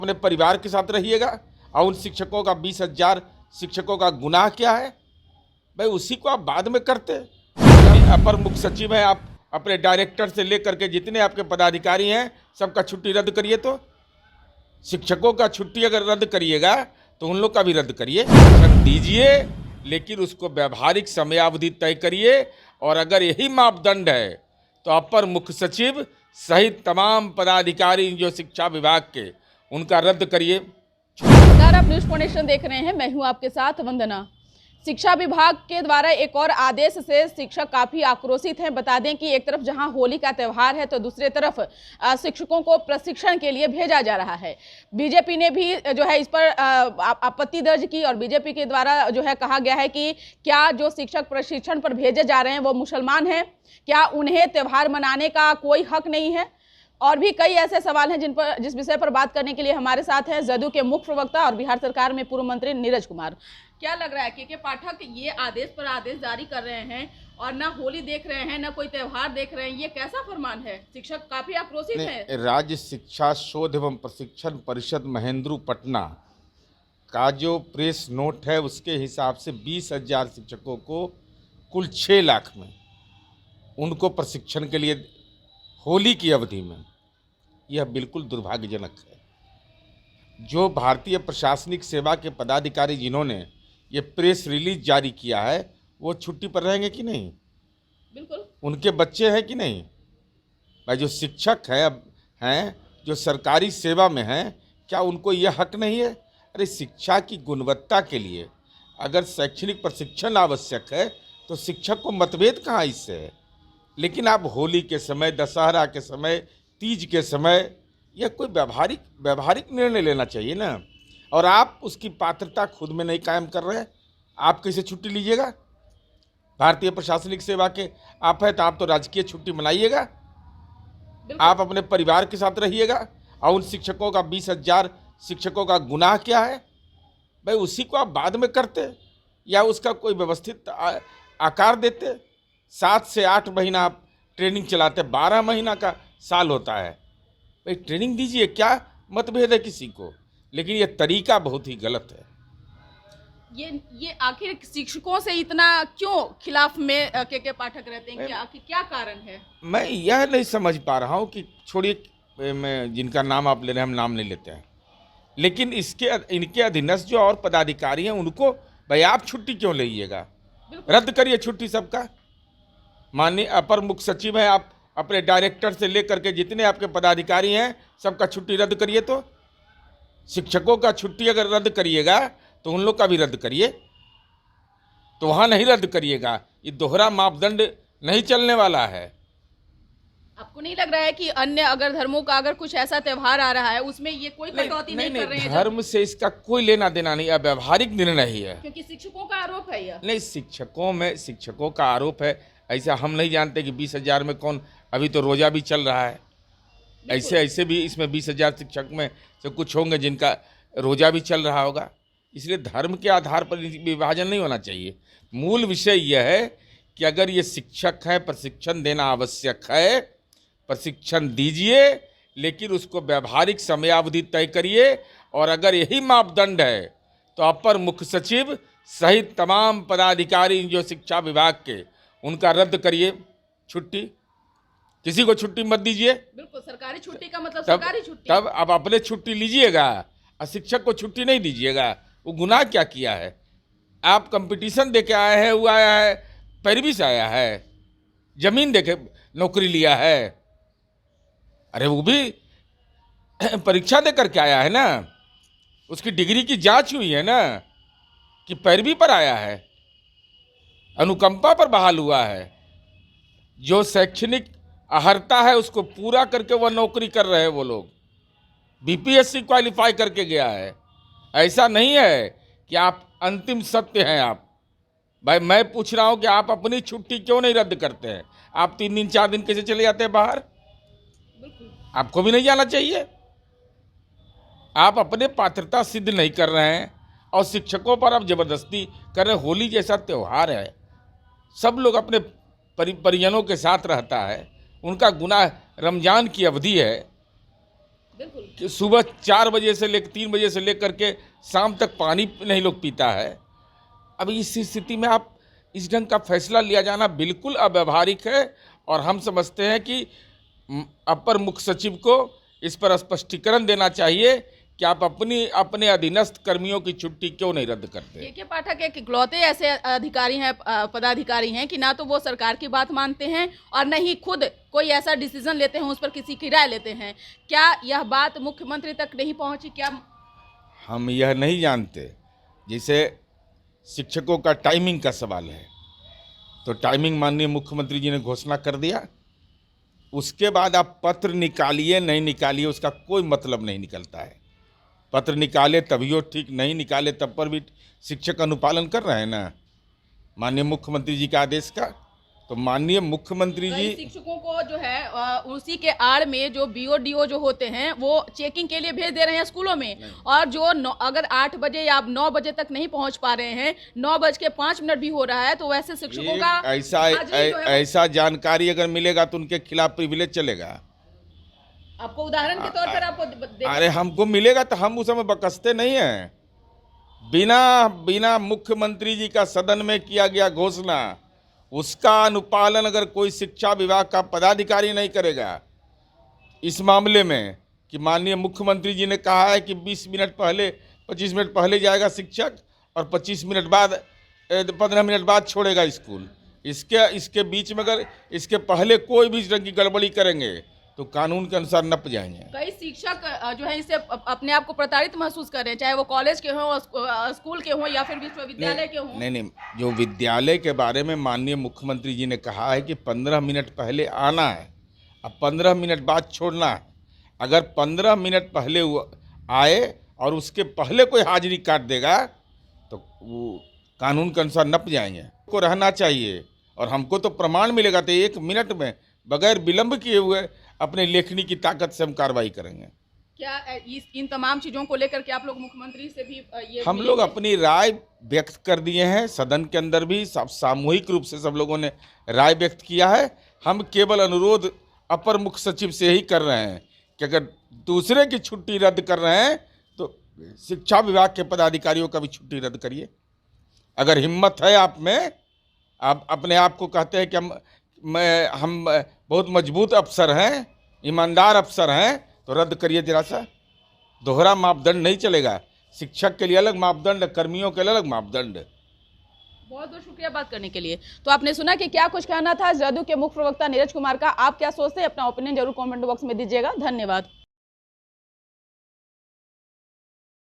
अपने परिवार के साथ रहिएगा। और उन शिक्षकों का 20,000 शिक्षकों का गुनाह क्या है भाई, उसी को आप बाद में करते। अपर मुख्य सचिव हैं आप, अपने डायरेक्टर से लेकर के जितने आपके पदाधिकारी हैं सबका छुट्टी रद्द करिए। तो शिक्षकों का छुट्टी अगर रद्द करिएगा तो उन लोग का भी रद्द करिए, दीजिए, लेकिन उसको व्यावहारिक समयावधि तय करिए। और अगर यही मापदंड है तो अपर मुख्य सचिव सहित तमाम पदाधिकारी जो शिक्षा विभाग के, उनका रद्द करिए। नमस्कार, आप न्यूज़ नेशन देख रहे हैं, मैं हूं आपके साथ वंदना। शिक्षा विभाग के द्वारा एक और आदेश से शिक्षक काफी आक्रोशित हैं। बता दें कि एक तरफ जहां होली का त्यौहार है तो दूसरी तरफ शिक्षकों को प्रशिक्षण के लिए भेजा जा रहा है। बीजेपी ने भी जो है इस पर आपत्ति दर्ज की और बीजेपी के द्वारा जो है कहा गया है कि क्या जो शिक्षक प्रशिक्षण पर भेजे जा रहे हैं वो मुसलमान हैं, क्या उन्हें त्यौहार मनाने का कोई हक नहीं है। और भी कई ऐसे सवाल हैं जिस विषय पर बात करने के लिए हमारे साथ हैं जदयू के मुख्य प्रवक्ता और बिहार सरकार में पूर्व मंत्री नीरज कुमार। क्या लग रहा है के पाठक ये आदेश पर आदेश जारी कर रहे हैं और ना होली देख रहे हैं ना कोई त्यौहार देख रहे हैं, ये कैसा फरमान है? शिक्षक काफी आक्रोशित हैं। राज्य शिक्षा शोध एवं प्रशिक्षण परिषद महेंद्रू पटना का जो प्रेस नोट है उसके हिसाब से 20,000 शिक्षकों को कुल 6 लाख में उनको प्रशिक्षण के लिए होली की अवधि में, यह बिल्कुल दुर्भाग्यजनक है। जो भारतीय प्रशासनिक सेवा के पदाधिकारी जिन्होंने ये प्रेस रिलीज जारी किया है वो छुट्टी पर रहेंगे कि नहीं? बिल्कुल। उनके बच्चे हैं कि नहीं? भाई जो शिक्षक हैं जो सरकारी सेवा में हैं, क्या उनको यह हक नहीं है? अरे शिक्षा की गुणवत्ता के लिए अगर शैक्षणिक प्रशिक्षण आवश्यक है तो शिक्षक को मतभेद कहाँ इससे है। लेकिन आप होली के समय, दशहरा के समय, तीज के समय, यह कोई व्यवहारिक निर्णय लेना चाहिए ना। और आप उसकी पात्रता खुद में नहीं कायम कर रहे हैं, आप कैसे छुट्टी लीजिएगा? भारतीय प्रशासनिक सेवा के आप है तो आप तो राजकीय छुट्टी मनाइएगा, आप अपने परिवार के साथ रहिएगा। और उन शिक्षकों का 20,000 शिक्षकों का गुनाह क्या है भाई, उसी को आप बाद में करते या उसका कोई व्यवस्थित आकार देते। 7 से 8 महीना आप ट्रेनिंग चलाते, 12 महीना का साल होता है भाई, ट्रेनिंग दीजिए, क्या मतभेद है किसी को? लेकिन ये तरीका बहुत ही गलत है। ये आखिर शिक्षकों से इतना क्यों खिलाफ में के पाठक रहते हैं? क्या कारण है? मैं यह नहीं समझ पा रहा हूँ कि छोड़िए, मैं जिनका नाम आप ले रहे हैं हम नाम नहीं लेते हैं, लेकिन इनके अधीनस्थ जो और पदाधिकारी हैं उनको भाई आप छुट्टी क्यों लीजिएगा? रद्द करिए छुट्टी सबका। माननीय अपर मुख्य सचिव हैं आप, अपने डायरेक्टर से लेकर के जितने आपके पदाधिकारी हैं सबका छुट्टी रद्द करिए। तो शिक्षकों का छुट्टी अगर रद्द करिएगा तो उन लोग का भी रद्द करिए। तो वहाँ नहीं रद्द करिएगा, ये दोहरा मापदंड नहीं चलने वाला है। आपको नहीं लग रहा है कि अन्य अगर धर्मों का अगर कुछ ऐसा त्यौहार आ रहा है उसमें ये कोई कटौती नहीं कर रहे हैं? धर्म से इसका कोई लेना देना नहीं, अव्यावहारिक निर्णय ही है। क्योंकि शिक्षकों का आरोप है यह। नहीं, शिक्षकों का आरोप है, ऐसा हम नहीं जानते कि 20,000 में कौन, अभी तो रोजा भी चल रहा है, ऐसे भी इसमें 20,000 शिक्षक में से कुछ होंगे जिनका रोजा भी चल रहा होगा। इसलिए धर्म के आधार पर विभाजन नहीं होना चाहिए। मूल विषय यह है कि अगर ये शिक्षक है, प्रशिक्षण देना आवश्यक है, प्रशिक्षण दीजिए, लेकिन उसको व्यावहारिक समयावधि तय करिए। और अगर यही मापदंड है तो अपर मुख्य सचिव सहित तमाम पदाधिकारी जो शिक्षा विभाग के, उनका रद्द करिए छुट्टी। किसी को छुट्टी मत दीजिए। बिल्कुल, सरकारी छुट्टी का मतलब सरकारी छुट्टी। तब आप अपने छुट्टी लीजिएगा और शिक्षक को छुट्टी नहीं दीजिएगा। वो गुनाह क्या किया है? आप कंपटीशन दे के आए हैं, वो आया है पैरवी से आया है, जमीन दे के नौकरी लिया है, अरे वो भी परीक्षा दे करके आया है ना, उसकी डिग्री की जांच हुई है ना, कि पैरवी पर आया है, अनुकंपा पर बहाल हुआ है। जो शैक्षणिक अहर्ता है उसको पूरा करके वह नौकरी कर रहे हैं वो लोग। बीपीएससी क्वालिफाई करके गया है। ऐसा नहीं है कि आप अंतिम सत्य हैं। आप भाई, मैं पूछ रहा हूं कि आप अपनी छुट्टी क्यों नहीं रद्द करते हैं? आप 3 दिन 4 दिन कैसे चले जाते हैं बाहर? आपको भी नहीं जाना चाहिए। आप अपने पात्रता सिद्ध नहीं कर रहे हैं और शिक्षकों पर आप जबरदस्ती कर रहे हैं। होली जैसा त्यौहार है, सब लोग अपने परिजनों के साथ रहता है, उनका गुनाह रमजान की अवधि है, बिल्कुल। कि सुबह 4 बजे से लेकर 3 बजे से लेकर के शाम तक पानी नहीं लोग पीता है। अब इस स्थिति में आप इस ढंग का फैसला लिया जाना बिल्कुल अव्यावहारिक है और हम समझते हैं कि अपर मुख्य सचिव को इस पर स्पष्टीकरण देना चाहिए कि आप अपने अधीनस्थ कर्मियों की छुट्टी क्यों नहीं रद्द करते। के पाठक एक इकलौते ऐसे अधिकारी हैं, पदाधिकारी हैं कि ना तो वो सरकार की बात मानते हैं और न ही खुद कोई ऐसा डिसीजन लेते हैं, उस पर किसी की राय लेते हैं। क्या यह बात मुख्यमंत्री तक नहीं पहुंची? क्या हम यह नहीं जानते। जैसे शिक्षकों का टाइमिंग का सवाल है, तो टाइमिंग माननीय मुख्यमंत्री जी ने घोषणा कर दिया, उसके बाद आप पत्र निकालिए नहीं निकालिए उसका कोई मतलब नहीं निकलता है। पत्र निकाले तभियो ठीक, नहीं निकाले तब पर भी शिक्षक अनुपालन कर रहे हैं ना माननीय मुख्यमंत्री जी के आदेश का। तो माननीय मुख्यमंत्री जी शिक्षकों को जो है उसी के आड़ में जो बीओडीओ जो होते हैं वो चेकिंग के लिए भेज दे रहे हैं स्कूलों में, और जो अगर 8 बजे या 9 बजे तक नहीं पहुंच पा रहे हैं, 9:05 भी हो रहा है, तो वैसे शिक्षकों का ऐसा जानकारी अगर मिलेगा तो उनके खिलाफ प्रिविलेज चलेगा। आपको उदाहरण के तौर पर आपको अरे हमको मिलेगा तो हम उस समय बकसते नहीं हैं। बिना मुख्यमंत्री जी का सदन में किया गया घोषणा, उसका अनुपालन अगर कोई शिक्षा विभाग का पदाधिकारी नहीं करेगा, इस मामले में कि माननीय मुख्यमंत्री जी ने कहा है कि 20 मिनट पहले 25 मिनट पहले जाएगा शिक्षक और 25 मिनट बाद 15 मिनट बाद छोड़ेगा स्कूल, इसके बीच में अगर इसके पहले कोई भी इस रंग की गड़बड़ी करेंगे तो कानून के अनुसार नप जाएंगे। कई शिक्षक जो है इससे अपने आप को प्रताड़ित महसूस कर रहे हैं, चाहे वो कॉलेज के हों, स्कूल के हों या फिर विश्वविद्यालय के हों। नहीं, जो विद्यालय के बारे में माननीय मुख्यमंत्री जी ने कहा है कि 15 मिनट पहले आना है, अब 15 मिनट बाद छोड़ना है। अगर 15 मिनट पहले आए और उसके पहले कोई हाजिरी काट देगा तो वो कानून के अनुसार नप जाएंगे। को रहना चाहिए और हमको तो प्रमाण मिलेगा तो 1 मिनट में बगैर विलंब किए हुए अपने लेखनी की ताकत से हम कार्रवाई करेंगे। क्या इन तमाम चीजों को लेकर के आप लोग मुख्यमंत्री से भी ये हम लोग अपनी राय व्यक्त कर दिए हैं, सदन के अंदर भी सामूहिक रूप से सब लोगों ने राय व्यक्त किया है। हम केवल अनुरोध अपर मुख्य सचिव से ही कर रहे हैं कि अगर दूसरे की छुट्टी रद्द कर रहे हैं तो शिक्षा विभाग के पदाधिकारियों का भी छुट्टी रद्द करिए। अगर हिम्मत है आप में, आप अपने आप को कहते हैं कि हम बहुत मजबूत अफसर हैं, ईमानदार अफसर हैं, तो रद्द करिए जरा सा। दोहरा मापदंड नहीं चलेगा, शिक्षक के लिए अलग मापदंड, कर्मियों के लिए अलग मापदंड। बहुत बहुत शुक्रिया बात करने के लिए। तो आपने सुना कि क्या कुछ कहना था जदयू के मुख्य प्रवक्ता नीरज कुमार का। आप क्या सोचते हैं, अपना ओपिनियन जरूर कमेंट बॉक्स में दीजिएगा। धन्यवाद।